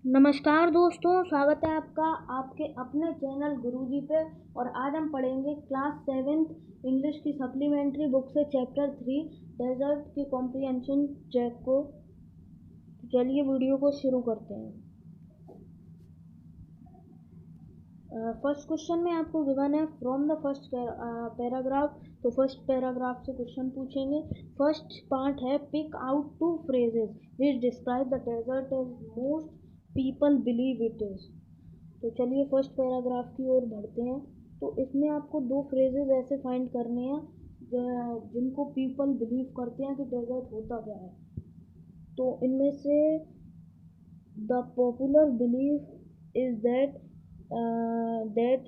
नमस्कार दोस्तों, स्वागत है आपका आपके अपने चैनल गुरुजी पे। और आज हम पढ़ेंगे क्लास 7th इंग्लिश की सप्लीमेंट्री बुक से चैप्टर 3 डेजर्ट की कॉम्प्रिहेंशन चेक को। चलिए वीडियो को शुरू करते हैं। फर्स्ट क्वेश्चन में आपको गिवन है फ्रॉम द फर्स्ट पैराग्राफ। तो फर्स्ट पैराग्राफ से क्वेश्चन पूछेंगे। फर्स्ट पार्ट है pick out 2 phrases which describe the desert as most people believe it is। तो चलिए फर्स्ट पैराग्राफ की ओर बढ़ते हैं। तो इसमें आपको 2 phrases ऐसे फाइंड करने हैं जिनको पीपल बिलीव करते हैं कि डेजर्ट होता क्या है। तो इनमें से the popular belief is that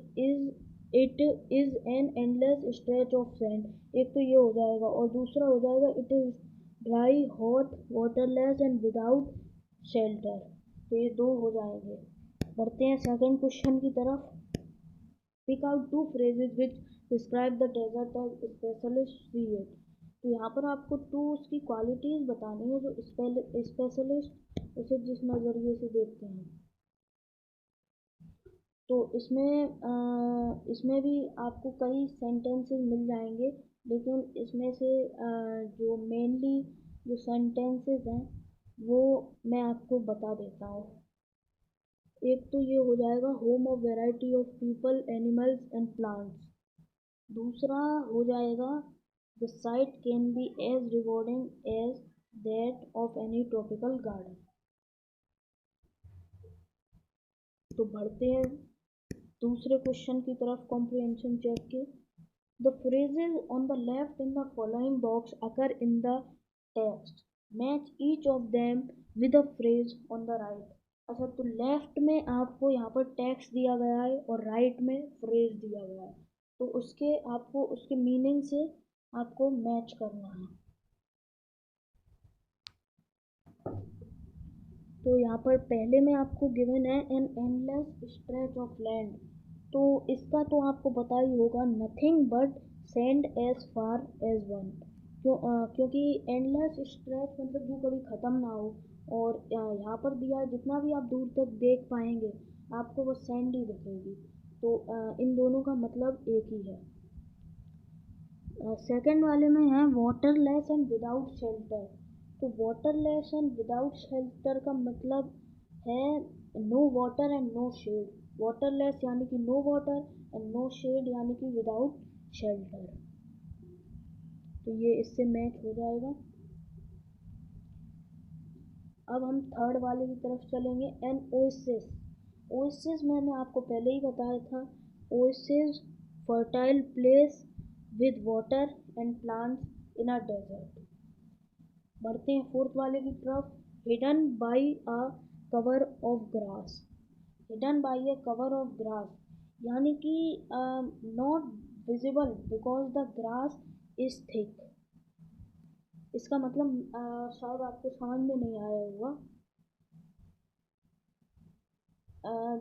it is an endless stretch of sand. एक तो ये हो जाएगा और दूसरा हो जाएगा it is dry hot waterless and without shelter. तो ये 2 हो जाएंगे। बढ़ते हैं सेकंड क्वेश्चन की तरफ। Pick out 2 phrases which describe the desert as specialist see it। तो यहाँ पर आपको 2 उसकी क्वालिटीज़ बतानी है जो स्पेशलिस्ट उसे जिस नज़रिए से देखते हैं। तो इसमें भी आपको कई सेंटेंसेस मिल जाएंगे, लेकिन इसमें से जो मेनली जो सेंटेंसेस हैं वो मैं आपको बता देता हूँ। एक तो ये हो जाएगा home of variety of people animals and plants. दूसरा हो जाएगा the site can be as rewarding as that of any tropical garden. तो बढ़ते हैं दूसरे क्वेश्चन की तरफ कॉम्प्रिहेंशन चेक के। द phrases on the left in the following box occur in the text, match each of them with a phrase on the right। अच्छा, तो लेफ्ट में आपको यहाँ पर टेक्स्ट दिया गया है और राइट में फ्रेज दिया गया है। तो उसके आपको उसके मीनिंग से आपको मैच करना है। तो यहाँ पर पहले में आपको गिवन है an endless stretch of land. तो इसका तो आपको पता ही होगा, nothing but sand as far as one. क्योंकि एंडलेस स्ट्रेच मतलब जो कभी ख़त्म ना हो। और यहाँ पर दिया है जितना भी आप दूर तक देख पाएंगे आपको वो सैंड ही दिखेगी। तो इन दोनों का मतलब एक ही है। सेकंड वाले में है वाटरलेस एंड विदाउट शेल्टर। तो वाटरलेस एंड विदाउट शेल्टर का मतलब है no water and no shade. Waterless यानी कि no water and no shade यानी कि विदाउट शेल्टर। तो ये इससे मैच हो जाएगा। अब हम थर्ड वाले की तरफ चलेंगे। N oasis. ओएसिस मैंने आपको पहले ही बताया था। Oasis fertile place with water and plants in a desert. बढ़ते हैं फोर्थ वाले की तरफ। Hidden by a cover of grass. Hidden by a cover of grass यानी कि not visible because the grass is thick. इसका मतलब शायद आपको समझ में नहीं आया होगा।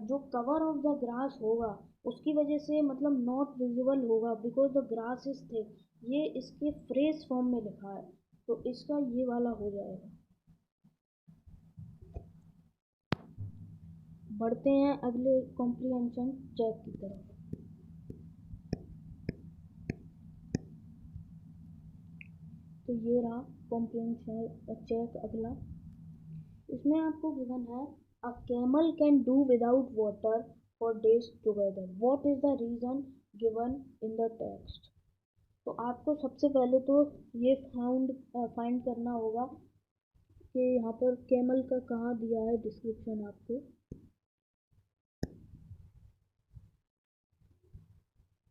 जो कवर ऑफ द ग्रास होगा उसकी वजह से मतलब नॉट विजिबल होगा because the grass is thick. ये इसके फ्रेज फॉर्म में लिखा है, तो इसका ये वाला हो जाएगा। बढ़ते हैं अगले कॉम्प्रिहेंशन चेक की तरफ। तो ये रहा कॉम्प्रिहेंशन चेक अगला। इसमें आपको गिवन है a camel can do without water for days together, what is the reason given in the text. तो आपको सबसे पहले तो ये फाइंड करना होगा कि यहाँ पर कैमल का कहाँ दिया है डिस्क्रिप्शन आपको।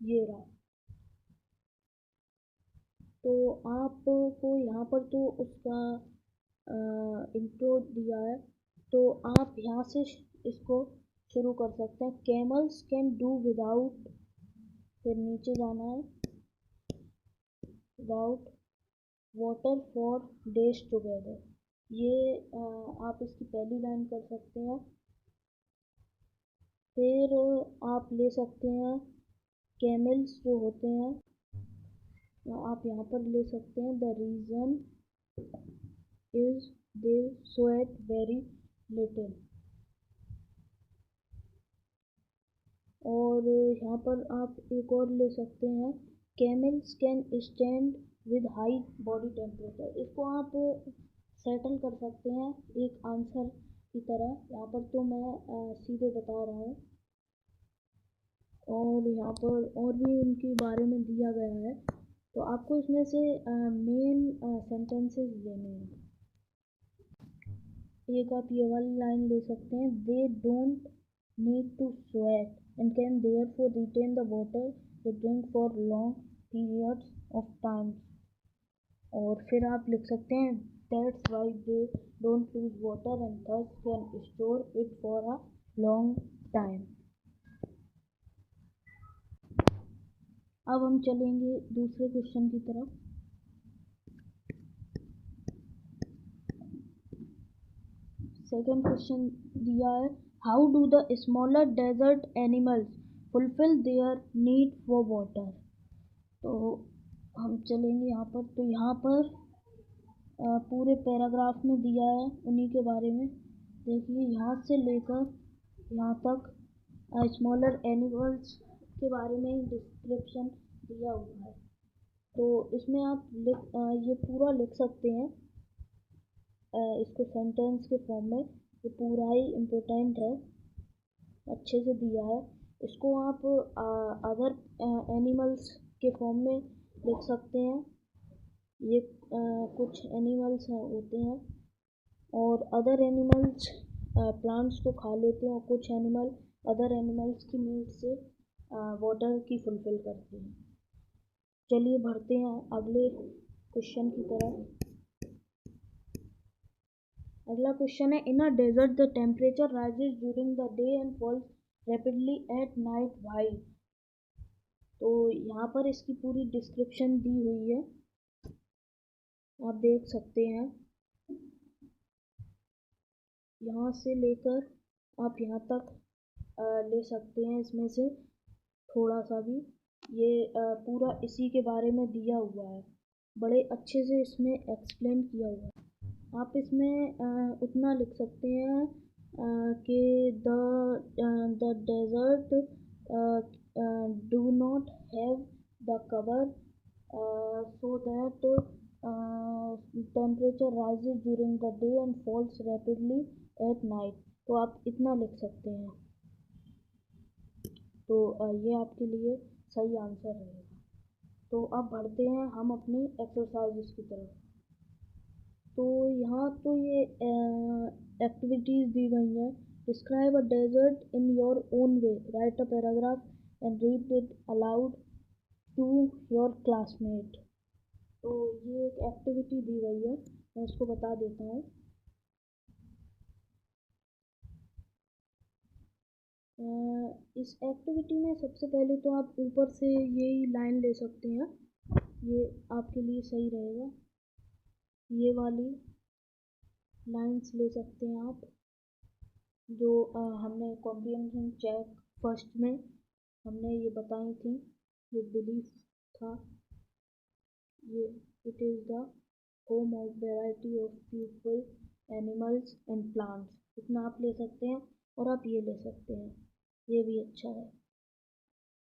ये रहा। तो आपको यहाँ पर तो उसका इंट्रो दिया है, तो आप यहाँ से इसको शुरू कर सकते हैं। कैमल्स कैन डू विदाउट, फिर नीचे जाना है without water for days together. ये आप इसकी पहली लाइन कर सकते हैं। फिर आप ले सकते हैं कैमल्स जो होते हैं, आप यहाँ पर ले सकते हैं the reason is they sweat very little. और यहाँ पर आप एक और ले सकते हैं, camels can stand with high body temperature. इसको आप सेटल कर सकते हैं एक आंसर की तरह। यहाँ पर तो मैं सीधे बता रहा हूँ, और यहाँ पर और भी उनके बारे में दिया गया है, तो आपको इसमें से मेन सेंटेंसेस लेने हैं। एक आप ये वाली लाइन ले सकते हैं, they don't need to sweat and can therefore retain the water they drink for long periods of time। और फिर आप लिख सकते हैं, that's why they don't lose water and thus can store it for a long time। अब हम चलेंगे दूसरे क्वेश्चन की तरफ। सेकंड क्वेश्चन दिया है, how do the smaller desert animals fulfil their need for water. तो हम चलेंगे यहाँ पर, तो यहाँ पर पूरे पैराग्राफ में दिया है उन्हीं के बारे में। देखिए यहाँ से लेकर यहाँ तक स्मॉलर एनिमल्स के बारे में ही डिस्क्रिप्शन दिया हुआ है। तो इसमें आप ये पूरा लिख सकते हैं, इसको सेंटेंस के फॉर्म में। ये पूरा ही इम्पोर्टेंट है, अच्छे से दिया है। इसको आप अदर एनिमल्स के फॉर्म में लिख सकते हैं। ये कुछ एनिमल्स होते हैं, और अदर एनिमल्स प्लांट्स को खा लेते हैं, और कुछ एनिमल अदर एनिमल्स की नीड से वाटर की फुलफिल करते हैं। चलिए बढ़ते हैं अगले क्वेश्चन की तरफ। अगला क्वेश्चन है, in a desert the temperature rises during the day and falls rapidly at night, why. तो यहाँ पर इसकी पूरी डिस्क्रिप्शन दी हुई है, आप देख सकते हैं। यहाँ से लेकर आप यहाँ तक ले सकते हैं, इसमें से थोड़ा सा भी। ये पूरा इसी के बारे में दिया हुआ है, बड़े अच्छे से इसमें एक्सप्लेन किया हुआ है। आप इसमें उतना लिख सकते हैं कि the desert do not have the cover so that temperature rises during the day and falls rapidly at night। तो आप इतना लिख सकते हैं, तो ये आपके लिए सही आंसर रहेगा। तो अब बढ़ते हैं हम अपनी एक्सरसाइजेस की तरफ। तो यहाँ तो ये एक्टिविटीज़ दी गई हैं। Describe a desert in your own way, write a paragraph and read it aloud to your classmate. तो ये एक एक्टिविटी दी गई है, मैं इसको बता देता हूँ। इस एक्टिविटी में सबसे पहले तो आप ऊपर से यही लाइन ले सकते हैं, ये आपके लिए सही रहेगा। ये वाली लाइंस ले सकते हैं आप, जो हमने कॉम्प्रिहेंशन चेक फर्स्ट में हमने ये बताई थी, जो बिलीफ था। ये it is the home of variety of people, animals and plants, इतना आप ले सकते हैं। और आप ये ले सकते हैं, ये भी अच्छा है।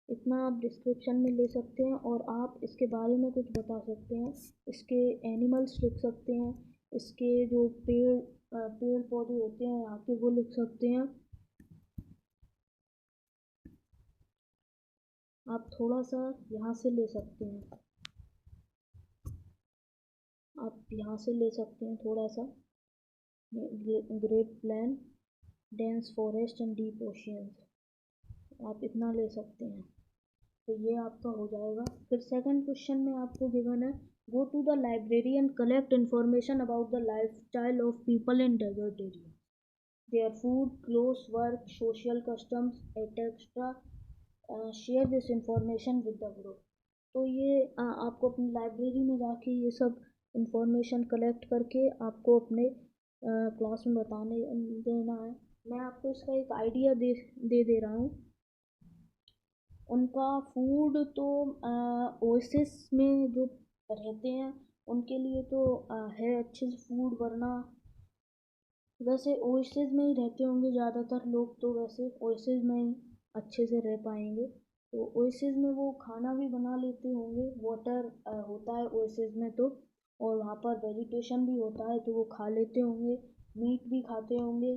इतना आप डिस्क्रिप्शन में ले सकते हैं, और आप इसके बारे में कुछ बता सकते हैं। इसके एनिमल्स लिख सकते हैं, इसके जो पेड़ पौधे होते हैं यहाँ के, वो लिख सकते हैं। आप थोड़ा सा यहाँ से ले सकते हैं, आप यहाँ से ले सकते हैं थोड़ा सा, great plan, dense forest and deep oceans, आप इतना ले सकते हैं। तो ये आपका हो जाएगा। फिर सेकंड क्वेश्चन में आपको गिवन है, go to the library and collect information about the life style of people in desert area, their food, clothes, work, social customs etcetera, share this information with the group. तो ये आपको अपनी library में जाके ये सब information collect करके आपको अपने क्लास में बताने देना है। मैं आपको इसका एक आइडिया दे रहा हूँ। उनका फूड तो ओएसिस में जो रहते हैं उनके लिए तो है अच्छे से फूड, वरना वैसे ओएसिस में ही रहते होंगे ज़्यादातर लोग, तो वैसे ओएसिस में ही अच्छे से रह पाएंगे। तो ओएसिस में वो खाना भी बना लेते होंगे, वाटर होता है ओएसिस में तो, और वहाँ पर वेजिटेशन भी होता है तो वो खा लेते होंगे, मीट भी खाते होंगे।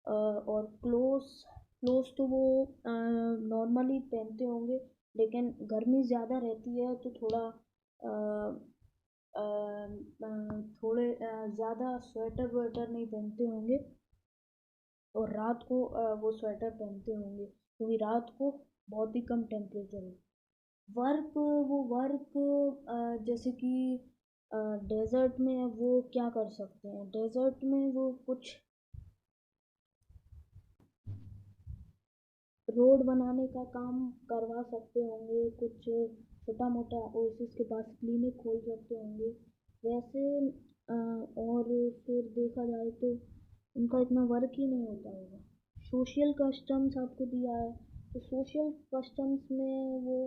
और क्लोथ्स तो वो नॉर्मली पहनते होंगे, लेकिन गर्मी ज़्यादा रहती है तो थोड़े ज़्यादा स्वेटर वेटर नहीं पहनते होंगे, और रात को वो स्वेटर पहनते होंगे क्योंकि रात को बहुत ही कम टेम्परेचर है। वर्क जैसे कि डेजर्ट में वो क्या कर सकते हैं, डेजर्ट में वो कुछ रोड बनाने का काम करवा सकते होंगे, कुछ छोटा मोटा ओएसिस के पास क्लिनिक खोल सकते होंगे वैसे। और फिर देखा जाए तो उनका इतना वर्क ही नहीं होता होगा। सोशल कस्टम्स आपको दिया है, तो सोशल कस्टम्स में वो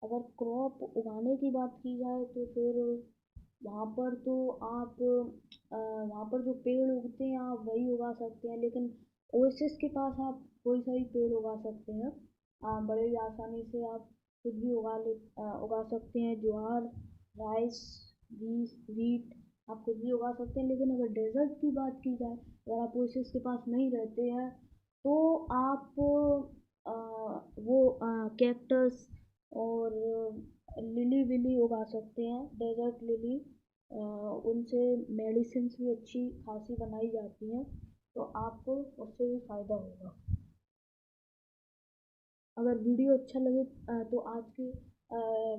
अगर क्रॉप उगाने की बात की जाए तो फिर वहाँ पर तो आप वहाँ पर जो पेड़ उगते हैं आप वही उगा सकते हैं, लेकिन ओएसिस के पास आप कोई सा भी पेड़ उगा सकते हैं। बड़े ही आसानी से आप कुछ भी उगा सकते हैं, ज्वार, राइस, वीट, आप कुछ भी उगा सकते हैं। लेकिन अगर डेजर्ट की बात की जाए, अगर आप ओएसिस के पास नहीं रहते हैं तो आप वो कैक्टस और लिली विली उगा सकते हैं, डेजर्ट लिली। उनसे मेडिसिन्स भी अच्छी खासी बनाई जाती हैं, तो आपको उससे भी फ़ायदा होगा। अगर वीडियो अच्छा लगे तो आज के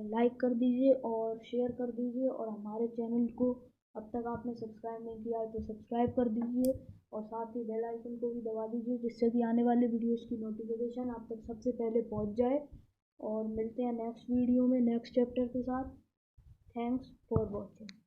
लाइक कर दीजिए और शेयर कर दीजिए, और हमारे चैनल को अब तक आपने सब्सक्राइब नहीं किया है तो सब्सक्राइब कर दीजिए, और साथ ही बेल आइकन को भी दबा दीजिए जिससे कि आने वाले वीडियोज़ की नोटिफिकेशन आप तक सबसे पहले पहुंच जाए। और मिलते हैं नेक्स्ट वीडियो में नेक्स्ट चैप्टर के साथ। Thanks for watching.